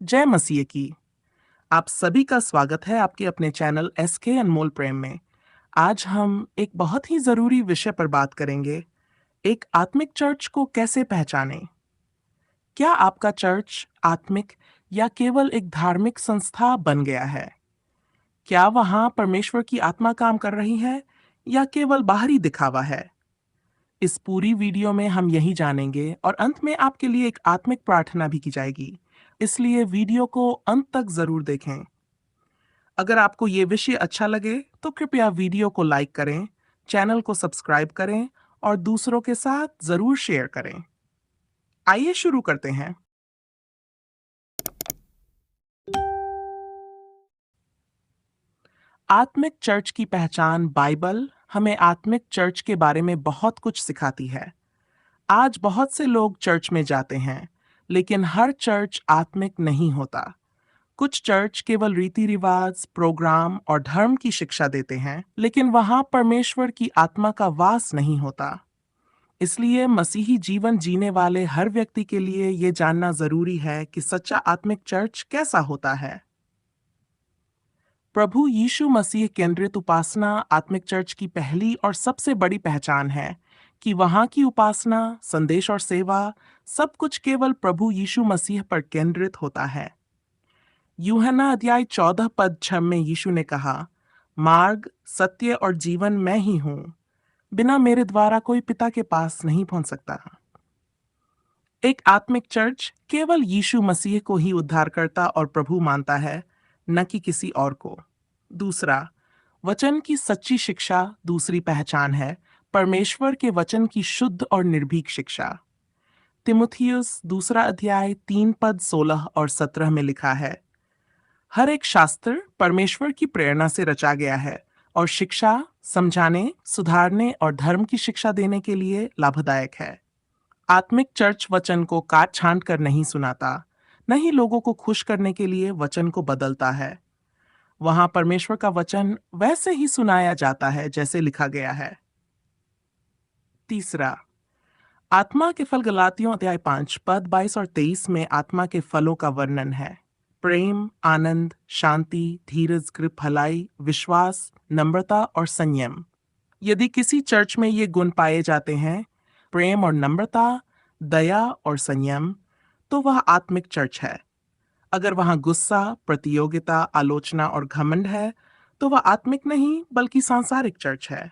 जय मसीह की। आप सभी का स्वागत है आपके अपने चैनल एसके अनमोल प्रेम में। आज हम एक बहुत ही जरूरी विषय पर बात करेंगे। एक आत्मिक चर्च को कैसे पहचानें। क्या आपका चर्च आत्मिक या केवल एक धार्मिक संस्था बन गया है? क्या वहां परमेश्वर की आत्मा काम कर रही है या केवल बाहरी दिखावा है? इस पूरी वीडियो में हम यही जानेंगे और अंत में आपके लिए एक आत्मिक प्रार्थना भी की जाएगी। इसलिए वीडियो को अंत तक जरूर देखें। अगर आपको ये विषय अच्छा लगे तो कृपया वीडियो को लाइक करें, चैनल को सब्सक्राइब करें और दूसरों के साथ जरूर शेयर करें। आइए शुरू करते हैं। आत्मिक चर्च की पहचान। बाइबल हमें आत्मिक चर्च के बारे में बहुत कुछ सिखाती है। आज बहुत से लोग चर्च में जाते हैं, लेकिन हर चर्च आत्मिक नहीं होता। कुछ चर्च केवल रीति रिवाज, प्रोग्राम और धर्म की शिक्षा देते हैं, लेकिन वहां परमेश्वर की आत्मा का वास नहीं होता। इसलिए मसीही जीवन जीने वाले हर व्यक्ति के लिए ये जानना जरूरी है कि सच्चा आत्मिक चर्च कैसा होता है। प्रभु यीशु मसीह केंद्रित उपासना आत्मिक चर्च की पहली और सबसे बड़ी पहचान है कि वहां की उपासना, संदेश और सेवा सब कुछ केवल प्रभु यीशु मसीह पर केंद्रित होता है। यूहन्ना अध्याय 14 पद 6 में यीशु ने कहा, मार्ग, सत्य और जीवन मैं ही हूं। बिना मेरे द्वारा कोई पिता के पास नहीं पहुंच सकता। एक आत्मिक चर्च केवल यीशु मसीह को ही उद्धारकर्ता और प्रभु मानता है, न कि किसी और को। दूसरा, वचन की सच्ची शिक्षा दूसरी पहचान है। परमेश्वर के वचन की शुद्ध और निर्भीक शिक्षा। तिमुथियुस दूसरा अध्याय 3 पद 16 और 17 में लिखा है, हर एक शास्त्र परमेश्वर की प्रेरणा से रचा गया है और शिक्षा, समझाने, सुधारने और धर्म की शिक्षा देने के लिए लाभदायक है। आत्मिक चर्च वचन को काट छांट कर नहीं सुनाता, न ही लोगों को खुश करने के लिए वचन को बदलता है। वहां परमेश्वर का वचन वैसे ही सुनाया जाता है जैसे लिखा गया है। तीसरा, आत्मा के फल। गलातियों अध्याय 5 पद 22 और 23 में आत्मा के फलों का वर्णन है। प्रेम, आनंद, शांति, धीरज, कृपा, भलाई, विश्वास, नम्रता और संयम। यदि किसी चर्च में ये गुण पाए जाते हैं, प्रेम और नम्रता, दया और संयम, तो वह आत्मिक चर्च है। अगर वहां गुस्सा, प्रतियोगिता, आलोचना और घमंड है, तो वह आत्मिक नहीं बल्कि सांसारिक चर्च है।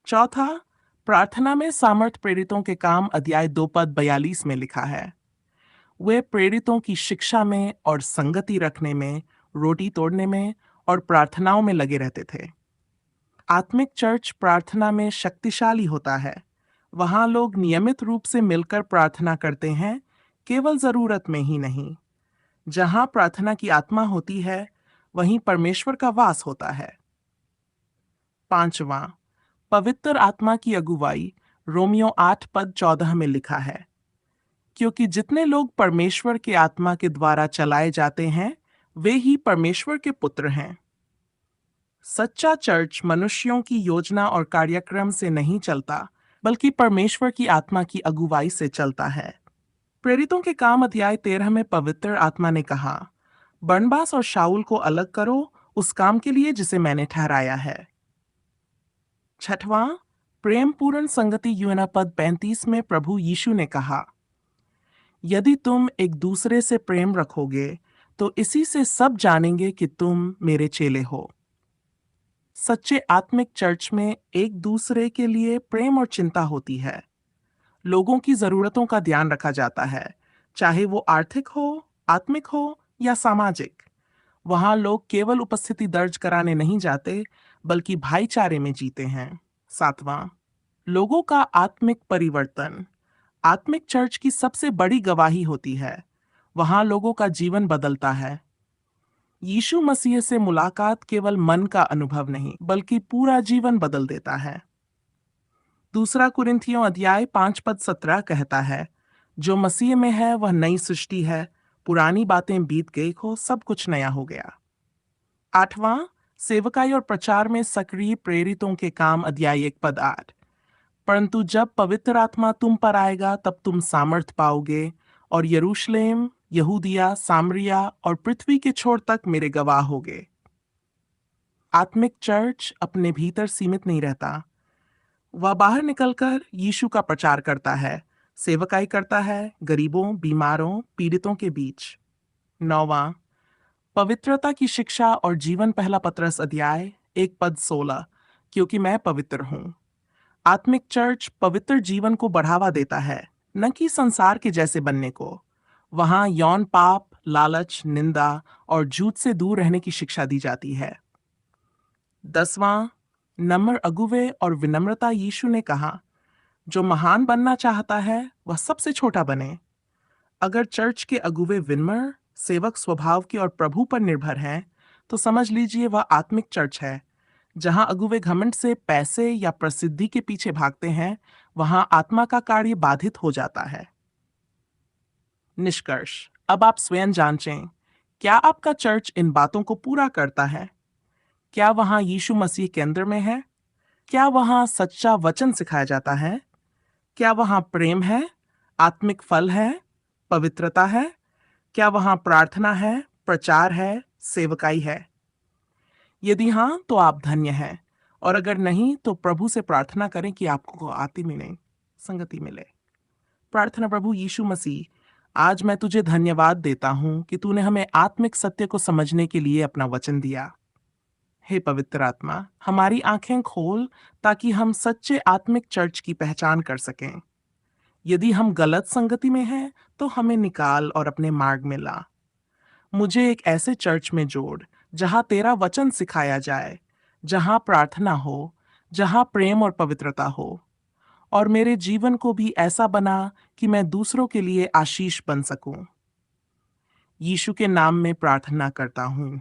चौथा, प्रार्थना में सामर्थ। प्रेरितों के काम अध्याय 2 पद 42 में लिखा है, वे प्रेरितों की शिक्षा में और संगति रखने में, रोटी तोड़ने में और प्रार्थनाओं में लगे रहते थे। आत्मिक चर्च प्रार्थना में शक्तिशाली होता है। वहां लोग नियमित रूप से मिलकर प्रार्थना करते हैं, केवल जरूरत में ही नहीं। जहां प्रार्थना की आत्मा होती है, वहीं परमेश्वर का वास होता है। पांचवा, पवित्र आत्मा की अगुवाई। रोमियो 8 पद 14 में लिखा है, क्योंकि जितने लोग परमेश्वर के आत्मा के द्वारा चलाए जाते हैं, वे ही परमेश्वर के पुत्र हैं। सच्चा चर्च मनुष्यों की योजना और कार्यक्रम से नहीं चलता, बल्कि परमेश्वर की आत्मा की अगुवाई से चलता है। प्रेरितों के काम अध्याय 13 में पवित्र आत्मा ने कहा, बरनबास और शाऊल को अलग करो उस काम के लिए जिसे मैंने ठहराया है। छठवां, प्रेम पूर्ण संगति। यूहन्ना पद 35 में प्रभु यीशु ने कहा, यदि तुम एक दूसरे से प्रेम रखोगे तो इसी से सब जानेंगे कि तुम मेरे चेले हो। सच्चे आत्मिक चर्च में एक दूसरे के लिए प्रेम और चिंता होती है। लोगों की जरूरतों का ध्यान रखा जाता है, चाहे वो आर्थिक हो, आत्मिक हो या सामाजिक। वहां लोग केवल उपस्थिति दर्ज कराने नहीं जाते, बल्कि भाईचारे में जीते हैं। सातवां, लोगों का आत्मिक परिवर्तन। आत्मिक चर्च की सबसे बड़ी गवाही होती है। वहां लोगों का जीवन बदलता है। यीशु मसीह से मुलाकात केवल मन का अनुभव नहीं, बल्कि पूरा जीवन बदल देता है। दूसरा कुरिन्थियों अध्याय 5 पद 17 कहता है, जो मसीह में है वह नई सृष्टि है, पुरानी बातें बीत गई हो, सब कुछ नया हो गया। आठवां, सेवकाई और प्रचार में सक्रिय। प्रेरितों के काम अध्याय 1 पद 8, परंतु जब पवित्र आत्मा तुम पर आएगा तब तुम सामर्थ पाओगे और यरूशलेम, यहूदिया, सामरिया और पृथ्वी के छोर तक मेरे गवाह होंगे। आत्मिक चर्च अपने भीतर सीमित नहीं रहता, वह बाहर निकलकर यीशु का प्रचार करता है, सेवकाई करता है गरीबों, बीमारों, पीड़ितों के बीच। 9वां, पवित्रता की शिक्षा और जीवन, पहला पतरस अध्याय 1 पद 16, क्योंकि मैं पवित्र हूँ। आत्मिक चर्च पवित्र जीवन को बढ़ावा देता है, न कि संसार के जैसे बनने को। वहां यौन पाप, लालच, निंदा और झूठ से दूर रहने की शिक्षा दी जाती है। 10वां, नम्र अगुवे और विनम्रता। यीशु ने कहा, जो महान बनना चाहता है वह सबसे छोटा बने। अगर चर्च के अगुवे विनम्र, सेवक स्वभाव के और प्रभु पर निर्भर हैं, तो समझ लीजिए वह आत्मिक चर्च है। जहां अगुवे घमंड से पैसे या प्रसिद्धि के पीछे भागते हैं, वहां आत्मा का कार्य बाधित हो जाता है। निष्कर्ष, अब आप स्वयं जांचें, क्या आपका चर्च इन बातों को पूरा करता है? क्या वहां यीशु मसीह केंद्र में है? क्या वहां सच्चा वचन सिखाया जाता है? क्या वहां प्रेम है, आत्मिक फल है, पवित्रता है? क्या वहां प्रार्थना है, प्रचार है, सेवकाई है? यदि हाँ, तो आप धन्य हैं, और अगर नहीं, तो प्रभु से प्रार्थना करें कि आपको आती मिले, संगति मिले। प्रार्थना। प्रभु यीशु मसीह, आज मैं तुझे धन्यवाद देता हूं कि तूने हमें आत्मिक सत्य को समझने के लिए अपना वचन दिया। हे पवित्र आत्मा, हमारी आंखें खोल ताकि हम सच्चे आत्मिक चर्च की पहचान कर सकें। यदि हम गलत संगति में हैं, तो हमें निकाल और अपने मार्ग में ला। मुझे एक ऐसे चर्च में जोड़ जहां तेरा वचन सिखाया जाए, जहां प्रार्थना हो, जहां प्रेम और पवित्रता हो, और मेरे जीवन को भी ऐसा बना कि मैं दूसरों के लिए आशीष बन सकूं। यीशु के नाम में प्रार्थना करता हूं।